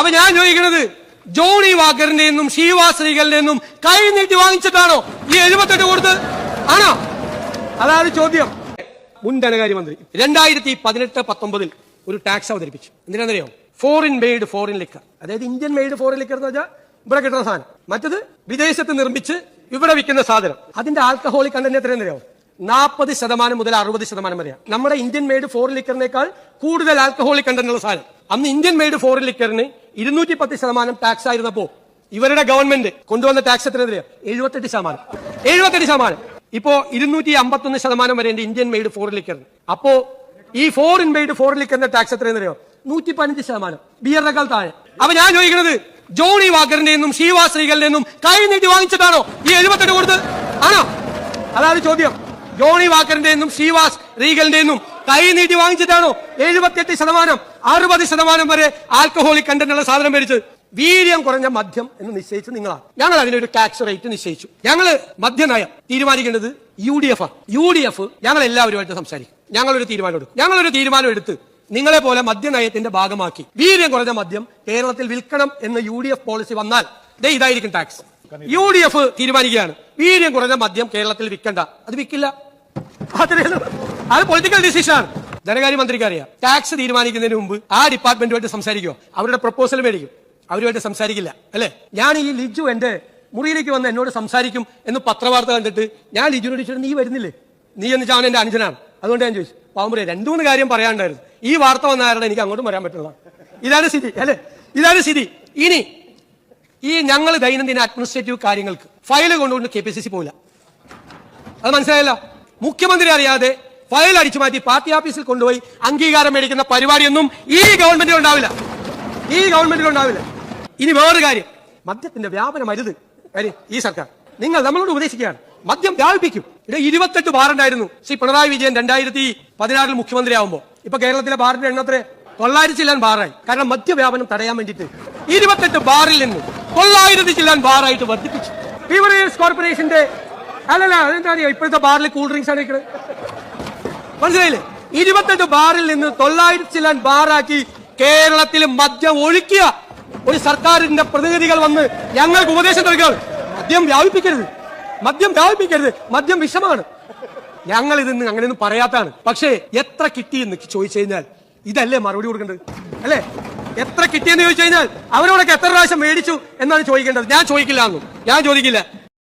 അപ്പൊ ഞാൻ ചോദിക്കുന്നത്, ജോണി വാക്കറിന്റെ നിന്നും ഷീവാ ശ്രീകളുടെ നിന്നും കൈ നീട്ടി വാങ്ങിച്ചിട്ടാണോ ഈ 78 കൊടുത്ത്? ആണോ? അതാണ് ചോദ്യം. മുൻ ധനകാര്യമന്ത്രി 2018-19 ഒരു ടാക്സ് അവതരിപ്പിച്ചു. എന്തിനാണെന്നറിയോ? Foreign made foreign liquor. അതായത് ഇന്ത്യൻ മെയ്ഡ് ഫോറിൻ ലിക്കർ എന്ന് വെച്ചാൽ ഇവിടെ കിട്ടുന്ന സാധനം, മറ്റത് വിദേശത്ത് നിർമ്മിച്ച് ഇവിടെ വിൽക്കുന്ന സാധനം. അതിന്റെ ആൽക്കഹോളിക് കണ്ടന്റ് എത്രയെന്നറിയോ? 40% മുതൽ 60% വരെയാണ്. നമ്മുടെ ഇന്ത്യൻ മെയ്ഡ് ഫോറിൻ ലിക്കറിനേക്കാൾ കൂടുതൽ ആൽക്കഹോളിക് കണ്ടന്റ് ഉള്ള സാധനം. അന്ന് ഇന്ത്യൻ മെയ്ഡ് ഫോറിൻ ലിക്കറിന് 210% ടാക്സ് ആയിരുന്നപ്പോ ഇവരുടെ ഗവൺമെന്റ് കൊണ്ടുവന്ന ടാക്സ് എത്രയെന്നറിയോ? 78%. ഇപ്പോ 251% വരെ ഇന്ത്യൻ മെയ്ഡ് ഫോറിൻ ലിക്കറിന്. അപ്പോ ഈ ഫോറിൻ മെയ്ഡ് ഫോറിൻ ലിക്കറിന്റെ ടാക്സ് എത്രയെന്നറിയോ? 115%, ബിയറിനേക്കാൾ താഴെ. അപ്പൊ ഞാൻ ചോദിക്കുന്നത്, ജോണി വാക്കറിന്റെ നിന്നും ഷീവാ ശ്രീകളുടെ നിന്നും കൈ നീട്ടി വാങ്ങിച്ചിട്ടാണോ ഈ 78 കൊടുത്ത്? ആണോ? അതാണ് ചോദ്യം. ജോണി വാക്കറിന്റെ നിന്നും ഷീവാ ശ്രീകളുടെ നിന്നും കൈ നീട്ടി വാങ്ങിച്ചിട്ടാണോ 78%, 60% വരെ ആൽക്കഹോളിക് കണ്ടന്റ് ഉള്ള സാധനം മേടിച്ചത്? വീര്യം കുറഞ്ഞ മദ്യം എന്ന് നിശ്ചയിച്ച് നിങ്ങളാണ്. ഞങ്ങൾ അതിനൊരു ടാക്സ് റേറ്റ് നിശ്ചയിച്ചു. ഞങ്ങള് മദ്യനയം തീരുമാനിക്കേണ്ടത് UDF ആണ്. UDF ഞങ്ങൾ എല്ലാവരുമായിട്ട് സംസാരിക്കും. ഞങ്ങളൊരു തീരുമാനം എടുത്ത് നിങ്ങളെ പോലെ മദ്യനയത്തിന്റെ ഭാഗമാക്കി വീര്യം കുറഞ്ഞ മദ്യം കേരളത്തിൽ വിൽക്കണം എന്ന് UDF പോളിസി വന്നാൽ ഇതായിരിക്കും ടാക്സ്. UDF തീരുമാനിക്കുകയാണ് വീര്യം കുറഞ്ഞ മദ്യം കേരളത്തിൽ വിൽക്കണ്ട, അത് വിൽക്കില്ല. അത് പൊളിറ്റിക്കൽ ഡിസിഷനാണ്. ധനകാര്യമന്ത്രിക്ക് അറിയാം. ടാക്സ് തീരുമാനിക്കുന്നതിന് മുമ്പ് ആ ഡിപ്പാർട്ട്മെന്റുമായിട്ട് സംസാരിക്കുമോ? അവരുടെ പ്രപ്പോസൽ മേടിക്കും. അവരുമായിട്ട് സംസാരിക്കില്ല അല്ലെ? ഞാൻ ഈ ലിജു എന്റെ മുറിയിലേക്ക് വന്ന് എന്നോട് സംസാരിക്കും എന്ന് പത്രവാർത്ത കണ്ടിട്ട് ഞാൻ ലിജുവിനോട് ചോദിച്ചു, നീ വരുന്നില്ലേ? നീ എന്ന് വെച്ചാൽ അവൻ എന്റെ അനുജനാണ്. അതുകൊണ്ട് ഞാൻ ചോദിച്ചു, പാവമ്പുറേ 2-3 കാര്യം പറയാനുണ്ടായിരുന്നു. ഈ വാർത്ത വന്ന കാരണം എനിക്ക് അങ്ങോട്ടും വരാൻ പറ്റുള്ള. ഇതാണ് സ്ഥിതി അല്ലെ? ഇതാണ് സ്ഥിതി. ഇനി ഈ ഞങ്ങൾ ദൈനംദിന അഡ്മിനിസ്ട്രേറ്റീവ് കാര്യങ്ങൾക്ക് ഫയൽ കൊണ്ടുകൊണ്ട് KPCC പോകില്ല. അത് മനസ്സിലായല്ലോ? മുഖ്യമന്ത്രി അറിയാതെ ഫയൽ അടിച്ചു മാറ്റി പാർട്ടി ഓഫീസിൽ കൊണ്ടുപോയി അംഗീകാരം മേടിക്കുന്ന പരിപാടിയൊന്നും ഈ ഗവൺമെന്റിൽ ഉണ്ടാവില്ല. ഇനി വേറൊരു കാര്യം, മദ്യത്തിന്റെ വ്യാപനം അരുത്. ഈ സർക്കാർ നമ്മളോട് ഉപദേശിക്കുകയാണ്, മദ്യം വ്യാപിപ്പിക്കും. ഇവിടെ 28 ബാർ ഉണ്ടായിരുന്നു ശ്രീ പിണറായി വിജയൻ 2016 മുഖ്യമന്ത്രി ആവുമ്പോൾ. ഇപ്പൊ കേരളത്തിലെ ബാറിന്റെ എണ്ണത്ര 900 ചില്ലാൻ ബാറായി. കാരണം മദ്യവ്യാപനം തടയാൻ വേണ്ടിയിട്ട് 28 ബാറിൽ നിന്ന് 900 ചില്ലാൻ ബാറായിട്ട് വർദ്ധിപ്പിച്ചു. ബീവറേജസ് കോർപ്പറേഷന്റെ അതെന്താ ഇപ്പോഴത്തെ ബാറിൽ കൂൾ ഡ്രിങ്ക്സ് ആണ് വെക്കുന്നത്. മനസ്സിലായില്ലേ? 28 ബാറിൽ നിന്ന് 900 ചില്ലാൻ ബാറാക്കി കേരളത്തിൽ മദ്യം ഒഴിക്കുക. ഒരു സർക്കാരിന്റെ പ്രതിനിധികൾ വന്ന് ഞങ്ങൾക്ക് ഉപദേശം നൽകുക, മദ്യം വ്യാപിപ്പിക്കരുത്, മദ്യം വിഷമാണ്. ഞങ്ങൾ ഇതിന്ന് അങ്ങനെയൊന്നും പറയാത്താണ്. പക്ഷേ എത്ര കിട്ടിയെന്ന് ചോദിച്ചു കഴിഞ്ഞാൽ ഇതല്ലേ മറുപടി കൊടുക്കേണ്ടത് അല്ലേ? എത്ര കിട്ടിയെന്ന് ചോദിച്ചു കഴിഞ്ഞാൽ അവരോടൊക്കെ എത്ര പ്രാവശ്യം മേടിച്ചു എന്നാണ് ചോദിക്കേണ്ടത്. ഞാൻ ചോദിക്കില്ല.